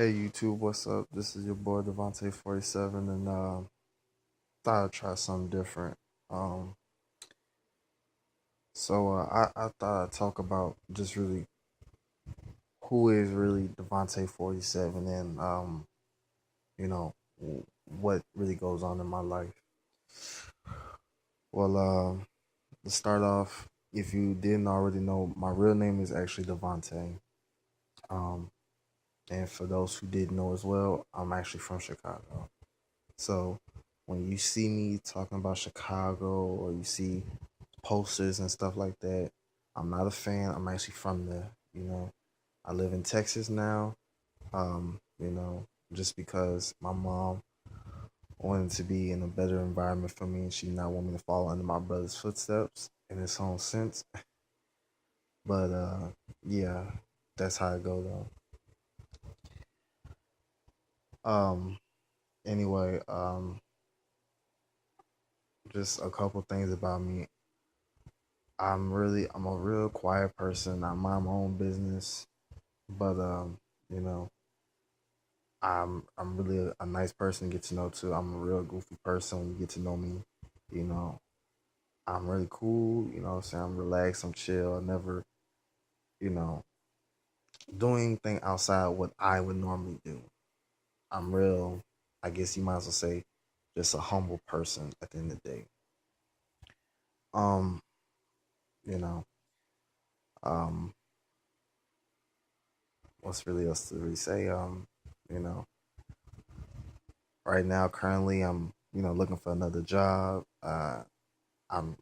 Hey YouTube, what's up? This is your boy Devontae 47, and thought I'd try something different. Um, I thought I'd talk about just really who is really Devontae 47, and you know what really goes on in my life. Well, to start off, if you didn't already know, my real name is actually Devontae. Um, and for those who didn't know as well, I'm actually from Chicago. So when you see me talking about Chicago or you see posters and stuff like that, I'm not a fan. I'm actually from there. I live in Texas now. Just because my mom wanted to be in a better environment for me and she did not want me to follow under my brother's footsteps in its own sense. But yeah, that's how it go though. Um anyway, just a couple things about me. I'm a real quiet person. I mind my own business, but you know, I'm really a nice person to get to know too. I'm a real goofy person when you get to know me. You know, I'm really cool. You know what I'm saying? I'm relaxed. I'm chill. I never, you know, do anything outside what I would normally do. I'm real. I guess you might as well say, just a humble person at the end of the day. Um, you know, um, what's really else to really say? You know, right now, currently, I'm looking for another job. I'm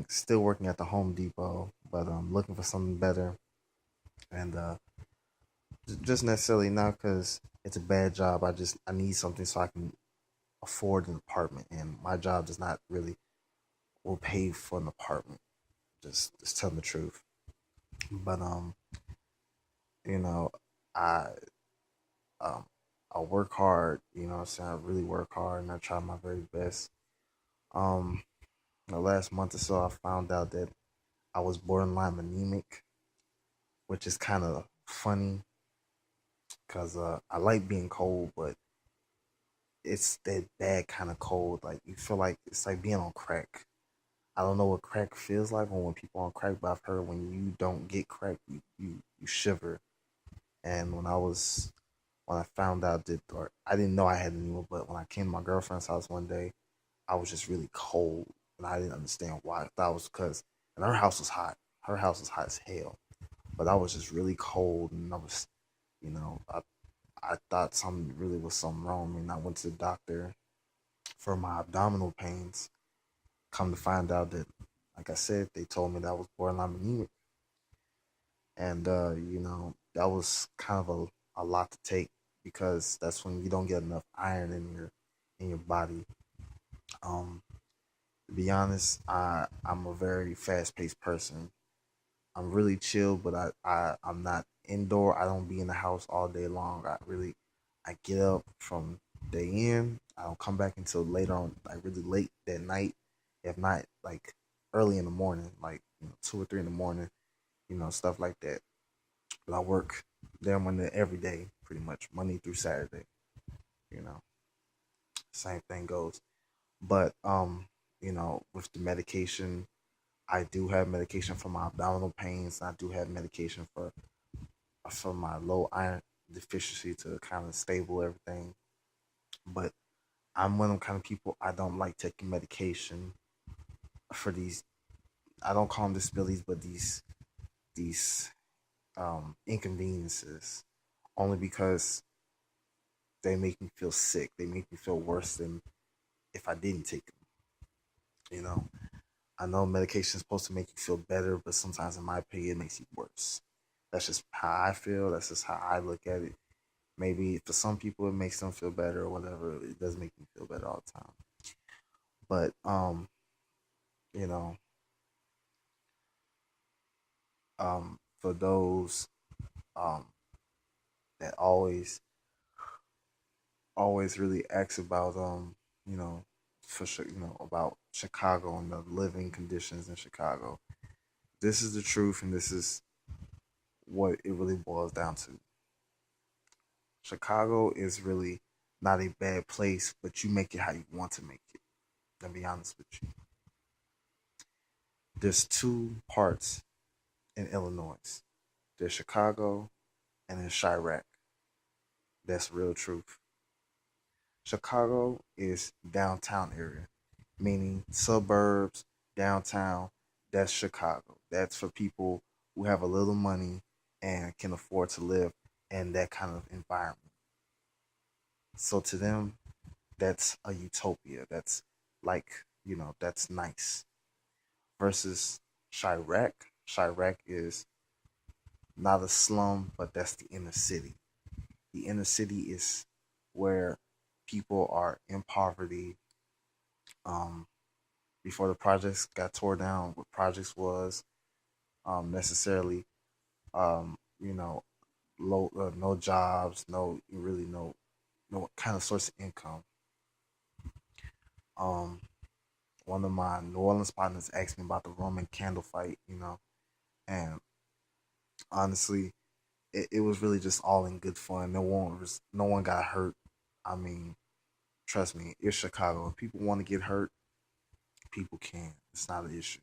still working at the Home Depot, but I'm looking for something better, and just necessarily not because it's a bad job. I need something so I can afford an apartment, and my job does not really will pay for an apartment. Just telling the truth, but you know, I um I work hard. You know, what I'm saying I really work hard, and I try my very best. Um, the last month or so, I found out that I was borderline anemic, which is kind of funny because I like being cold, but it's that bad kind of cold. Like you feel like it's like being on crack. I don't know what crack feels like or when people on crack, but I've heard when you don't get crack, you shiver. And when I found out that, or I didn't know I had anemia, but when I came to my girlfriend's house one day, I was just really cold, and I didn't understand why. I thought it was because, and her house was hot. Her house was hot as hell, but I was just really cold, and I was, you know, I thought something wrong with me, and I went to the doctor for my abdominal pains. Come to find out that, like I said, they told me that I was borderline anemic, and that was kind of a lot to take because that's when you don't get enough iron in your body. Um, to be honest, I'm a very fast paced person. I'm really chill, but I'm not indoor. I don't be in the house all day long. I get up from day in. I don't come back until later on, like really late that night, if not like early in the morning, like 2 or 3 in the morning, stuff like that. But I work there Monday every day, pretty much Monday through Saturday. You know, same thing goes. But with the medication, I do have medication for my abdominal pains. I do have medication for my low iron deficiency to kind of stable everything. But I'm one of them kind of people I don't like taking medication for these. I don't call them disabilities, but these inconveniences, only because they make me feel sick. They make me feel worse than if I didn't take them. You know, I know medication is supposed to make you feel better, but sometimes, in my opinion, it makes you worse. That's just how I feel. That's just how I look at it. Maybe for some people it makes them feel better or whatever. It does make me feel better all the time. But you know, for those um that always really ask about you know, about Chicago and the living conditions in Chicago. This is the truth, and this is what it really boils down to. Chicago is really not a bad place, but you make it how you want to make it. To be honest with you, there's two parts in Illinois. There's Chicago and there's Chirac. That's real truth. Chicago is downtown area, meaning suburbs, downtown. That's Chicago. That's for people who have a little money and can afford to live in that kind of environment. So to them, that's a utopia. That's like, that's nice. Versus Chirac. Chirac is not a slum, but that's the inner city. The inner city is where people are in poverty. Um, Before the projects got tore down, what projects was necessarily, you know, low, no jobs, no really no kind of source of income. Um, One of my New Orleans partners asked me about the Roman candle fight, and honestly, it was really just all in good fun. No one got hurt. I mean, trust me, it's Chicago. If people want to get hurt, people can. It's not an issue.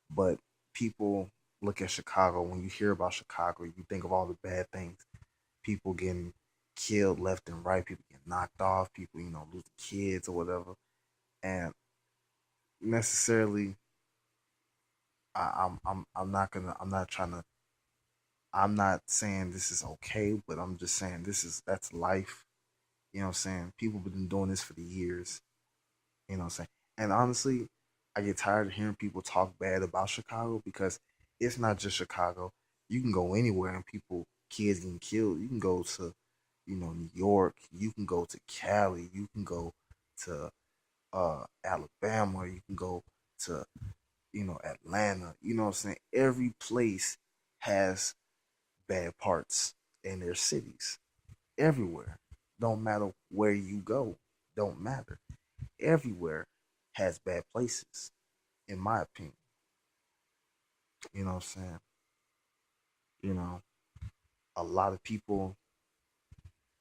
But people look at Chicago. When you hear about Chicago, you think of all the bad things. People getting killed left and right. People getting knocked off. People, losing kids or whatever. And necessarily, I'm not gonna. I'm not trying to. I'm not saying this is okay, but I'm just saying that's life. You know what I'm saying? People have been doing this for the years. You know what I'm saying? And honestly, I get tired of hearing people talk bad about Chicago because it's not just Chicago. You can go anywhere and kids getting killed. You can go to, New York. You can go to Cali. You can go to Alabama. You can go to, Atlanta. You know what I'm saying? Every place has bad parts in their cities. Everywhere. Don't matter where you go. Don't matter. Everywhere has bad places, in my opinion. You know what I'm saying? You know, a lot of people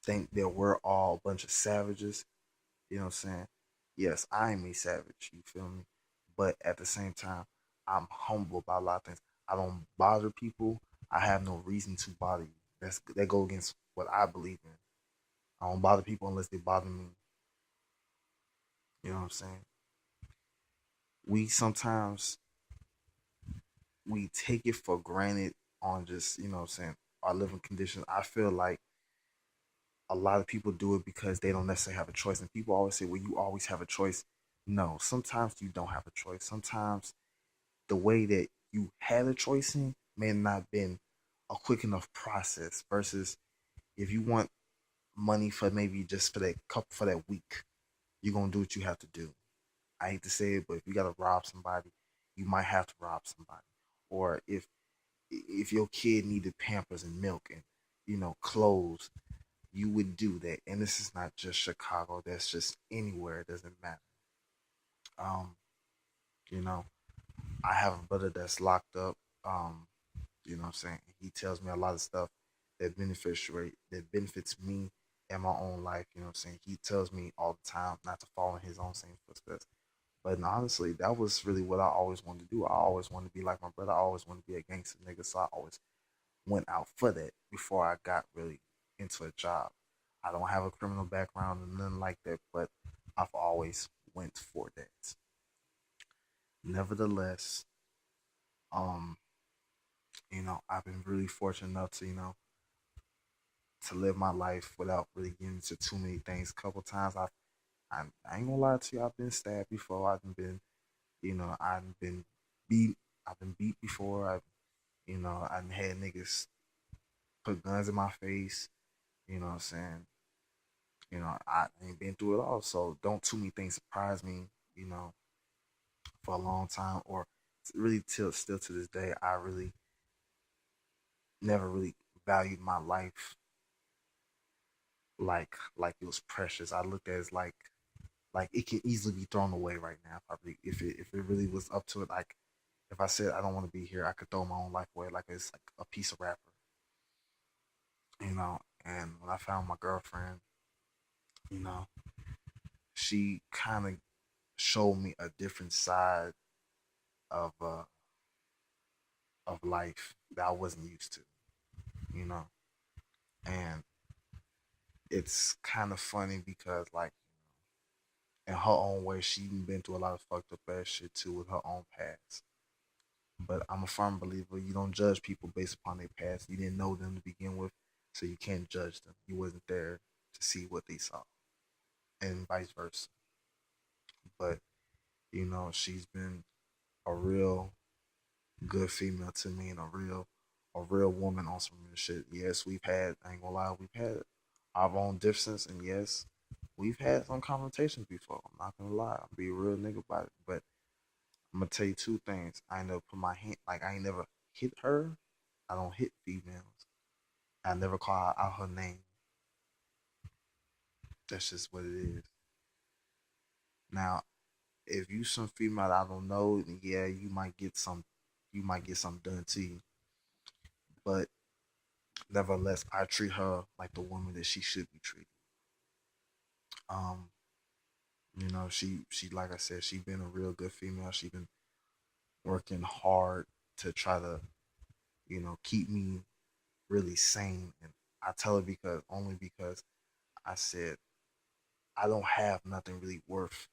think that we're all a bunch of savages. You know what I'm saying? Yes, I am a savage, you feel me? But at the same time, I'm humble about a lot of things. I don't bother people. I have no reason to bother you. That go against what I believe in. I don't bother people unless they bother me. You know what I'm saying? We sometimes we take it for granted on just, what I'm saying, our living conditions. I feel like a lot of people do it because they don't necessarily have a choice. And people always say, well, you always have a choice. No, sometimes you don't have a choice. Sometimes the way that you had a choice in may not been a quick enough process versus if you want money for maybe just for that week, you're gonna do what you have to do. I hate to say it, but if you gotta rob somebody, you might have to rob somebody. Or if your kid needed Pampers and milk and clothes, you would do that. And this is not just Chicago. That's just anywhere. It doesn't matter. Um, you know, I have a brother that's locked up. You know what I'm saying? He tells me a lot of stuff that benefits me and my own life. You know what I'm saying? He tells me all the time not to fall in his own same footsteps. But honestly, that was really what I always wanted to do. I always wanted to be like my brother. I always wanted to be a gangster nigga. So I always went out for that before I got really into a job. I don't have a criminal background and nothing like that, but I've always went for that. Nevertheless, um, I've been really fortunate enough to live my life without really getting into too many things. A couple times I ain't gonna lie to you, I've been stabbed before. I've been beat. I've been beat before. I've had niggas put guns in my face. You know what I'm saying? I ain't been through it all, so don't too many things surprise me. You know, for a long time, or really till still to this day, I really never really valued my life like it was precious. I looked at it as like it can easily be thrown away right now. If it really was up to it, like if I said I don't want to be here, I could throw my own life away like it's like a piece of wrapper. You know, And when I found my girlfriend, you know, she kind of showed me a different side of of life that I wasn't used to, you know. And it's kind of funny because like in her own way, she been through a lot of fucked up ass shit too with her own past. But I'm a firm believer you don't judge people based upon their past. You didn't know them to begin with, so you can't judge them. You wasn't there to see what they saw, and vice versa. But she's been a real good female to me and a real woman on some real shit. Yes, we've had I ain't gonna lie, we've had our own differences, and yes, we've had some confrontations before. I'm not gonna lie, I'll be a real nigga about it. But I'm gonna tell you two things. I ain't never put my hand like I ain't never hit her. I don't hit females. I never call out her name. That's just what it is. Now, if you some female I don't know, then yeah, you might get some done to you. But nevertheless, I treat her like the woman that she should be treated. Um, she like I said, she been a real good female. She been working hard to try to, keep me really sane. And I tell her because only because I said I don't have nothing really worth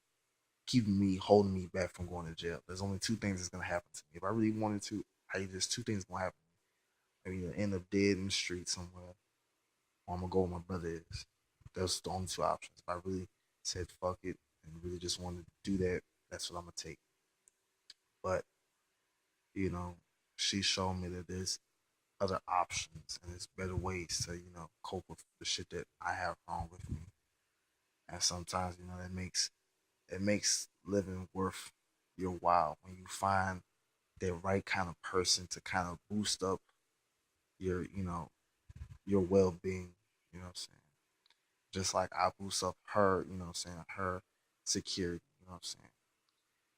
keeping me holding me back from going to jail. There's only two things that's gonna happen to me. If I really wanted to, there's two things gonna happen. I'm either end up dead in the street somewhere, or I'm gonna go where my brother is. Those are the only two options. If I really said fuck it and really just wanted to do that, that's what I'm gonna take. But you know, she showed me that there's other options and there's better ways to cope with the shit that I have wrong with me. And sometimes it makes living worth your while when you find the right kind of person to kind of boost up your well being. You know what I'm saying? Just like I boost up her, you know what I'm saying, her security, you know what I'm saying?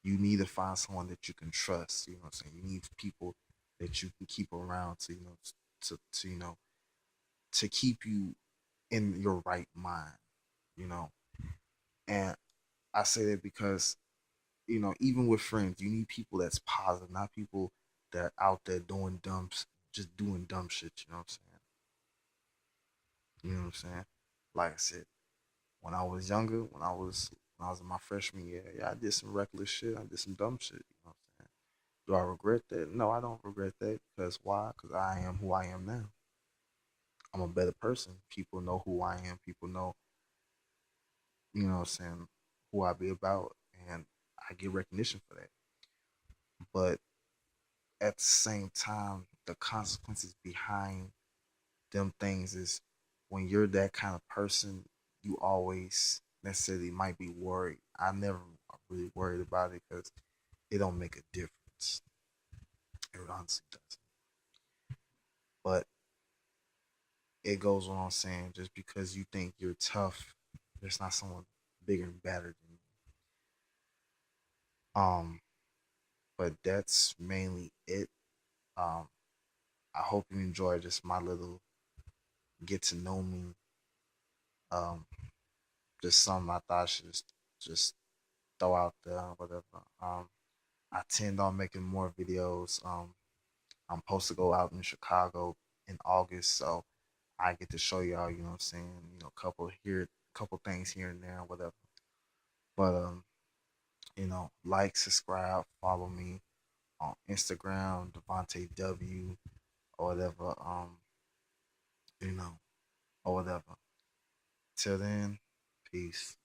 You need to find someone that you can trust, you know what I'm saying? You need people that you can keep around to keep you in your right mind, you know. And I say that because, even with friends, you need people that's positive, not people that are out there doing just doing dumb shit, you know what I'm saying? You know what I'm saying? Like I said, when I was younger, when I was in my freshman year, yeah, I did some reckless shit. I did some dumb shit. You know what I'm saying? Do I regret that? No, I don't regret that. Because why? Because I am who I am now. I'm a better person. People know who I am. People know, you know what I'm saying, who I be about. And I get recognition for that. But at the same time, the consequences behind them things is when you're that kind of person, you always necessarily might be worried. I never really worried about it because it don't make a difference. It honestly doesn't. But it goes on saying just because you think you're tough, there's not someone bigger and badder than you. But that's mainly it. Um, I hope you enjoy just my little get to know me. Um, just something I thought I should just throw out there, whatever. I tend on making more videos. I'm supposed to go out in Chicago in August, so I get to show y'all, you know what I'm saying, couple things here and there, whatever. But like, subscribe, follow me on Instagram, Devontae W, or whatever, you know, or whatever. Till then, peace.